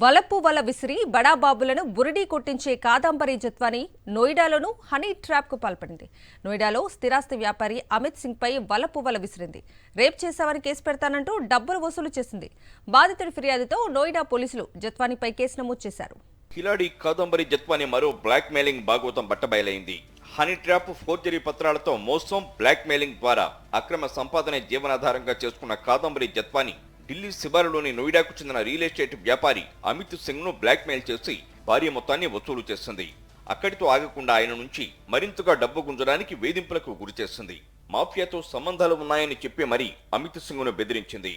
వలపు వల విసిరి బడాబాబులను బురిడీ కొట్టించే కాదంబరి జత్వాని నోయిడాలోనూ హనీ ట్రాప్కు పాల్పడింది. నోయిడాలో స్థిరాస్తి వ్యాపారి అమిత్ సింగ్ పై వలపు వల విసిరింది. రేప్ చేశామని కేసు పెడతానంటూ డబ్బులు వసూలు చేసింది. బాధితుడి ఫిర్యాదుతో నోయిడా పోలీసులు జత్వానిపై కేసు నమోదు చేశారు. కిలాడి కాదంబరి జత్వాని మరో బ్లాక్ మెయిలింగ్ భాగవతం బట్టబయలైంది. హనీ ట్రాప్, ఫోర్జరీ పత్రాలతో మోసం, బ్లాక్ మెయిలింగ్ ద్వారా అక్రమ సంపాదన జీవనాధారంగా చేసుకున్న కాదంబరి జత్వాని ఢిల్లీ శివారులోని నోయిడాకు చెందిన రియల్ ఎస్టేట్ వ్యాపారి అమిత్ సింగ్ ను బ్లాక్ మెయిల్ చేసి భారీ మొత్తాన్ని వసూలు చేసింది. అక్కడితో ఆగకుండా ఆయన నుంచి మరింతగా డబ్బు గుంజడానికి వేధింపులకు గురిచేసింది. మాఫియాతో సంబంధాలు ఉన్నాయని చెప్పి మరీ అమిత్ సింగ్ ను బెదిరించింది.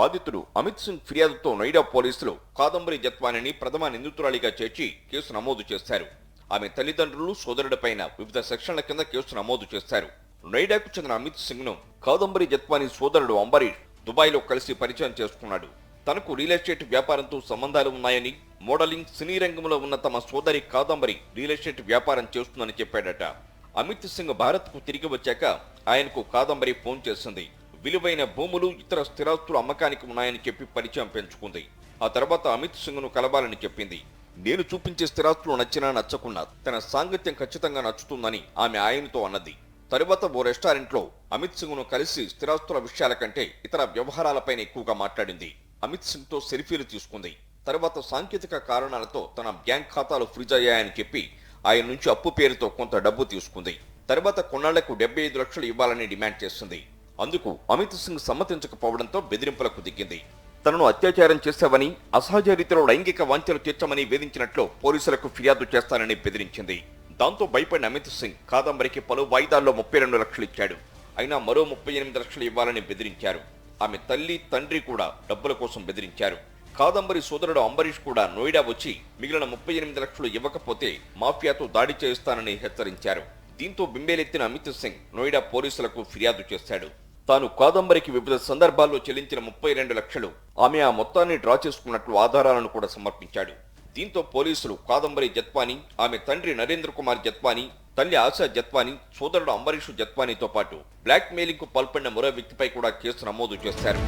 బాధితుడు అమిత్ సింగ్ ఫిర్యాదుతో నోయిడా పోలీసులు కాదంబరి జత్వానిని ప్రథమ నిందితురాలిగా చేర్చి కేసు నమోదు చేశారు. ఆమె తల్లిదండ్రులు, సోదరుడిపైన వివిధ సెక్షన్ల కింద కేసు నమోదు చేశారు. నోయిడాకు చెందిన అమిత్ సింగ్ ను కాదంబరి జత్వాని సోదరుడు అంబరీష్ దుబాయ్లో కలిసి పరిచయం చేసుకున్నాడు. తనకు రియల్ ఎస్టేట్ వ్యాపారంతో సంబంధాలు ఉన్నాయని, మోడలింగ్, సినీ రంగంలో ఉన్న తమ సోదరి కాదంబరి రియల్ ఎస్టేట్ వ్యాపారం చేస్తుందని చెప్పాడట. అమిత్ సింగ్ భారత్కు తిరిగి వచ్చాక ఆయనకు కాదంబరి ఫోన్ చేసింది. విలువైన భూములు, ఇతర స్థిరాస్తులు అమ్మకానికి ఉన్నాయని చెప్పి పరిచయం పెంచుకుంది. ఆ తర్వాత అమిత్ సింగ్ ను కలవాలని చెప్పింది. నేను చూపించే స్థిరాస్తులు నచ్చినా నచ్చకున్నా తన సాంగత్యం ఖచ్చితంగా నచ్చుతుందని ఆమె ఆయనతో అన్నది. తరువాత ఓ రెస్టారెంట్లో అమిత్ సింగ్ ను కలిసి స్థిరాస్తుల విషయాల కంటే ఇతర వ్యవహారాలపైన ఎక్కువగా మాట్లాడింది. అమిత్ సింగ్ తో సెల్ఫీలు తీసుకుంది. తర్వాత సాంకేతిక కారణాలతో తన బ్యాంక్ ఖాతాలు ఫ్రీజ్ అయ్యాయని చెప్పి ఆయన నుంచి అప్పు పేరుతో కొంత డబ్బు తీసుకుంది. తర్వాత కొన్నాళ్లకు 75 లక్షలు ఇవ్వాలని డిమాండ్ చేసింది. అందుకు అమిత్ సింగ్ సమ్మతించకపోవడంతో బెదిరింపులకు దిగింది. తనను అత్యాచారం చేశావని, అసహజ రీతిలో లైంగిక వాంఛలు తీర్చమని వేధించినట్లు పోలీసులకు ఫిర్యాదు చేస్తానని బెదిరించింది. దాంతో భయపడిన అమిత్ సింగ్ కాదంబరికి పలు వాయిదాల్లో 32 లక్షలు ఇచ్చాడు. అయినా మరో 38 లక్షలు ఇవ్వాలని బెదిరించారు. ఆమె తల్లి, తండ్రి కూడా డబ్బుల కోసం బెదిరించారు. కాదంబరి సోదరుడు అంబరీష్ కూడా నోయిడా వచ్చి మిగిలిన 38 లక్షలు ఇవ్వకపోతే మాఫియాతో దాడి చేయిస్తానని హెచ్చరించారు. దీంతో బింబేలెత్తిన అమిత్ సింగ్ నోయిడా పోలీసులకు ఫిర్యాదు చేశాడు. తాను కాదంబరికి వివిధ సందర్భాల్లో చెల్లించిన 32 లక్షలు ఆమె ఆ మొత్తాన్ని డ్రా చేసుకున్నట్లు ఆధారాలను కూడా సమర్పించాడు. దీంతో పోలీసులు కాదంబరి జత్వాని, ఆమె తండ్రి నరేంద్ర కుమార్ జత్వాని, తల్లి ఆశా జత్వాని, సోదరుడు అంబరీష్ జత్వానితో పాటు బ్లాక్ మెయిలింగ్ కు పాల్పడిన మరో వ్యక్తిపై కూడా కేసు నమోదు చేశారు.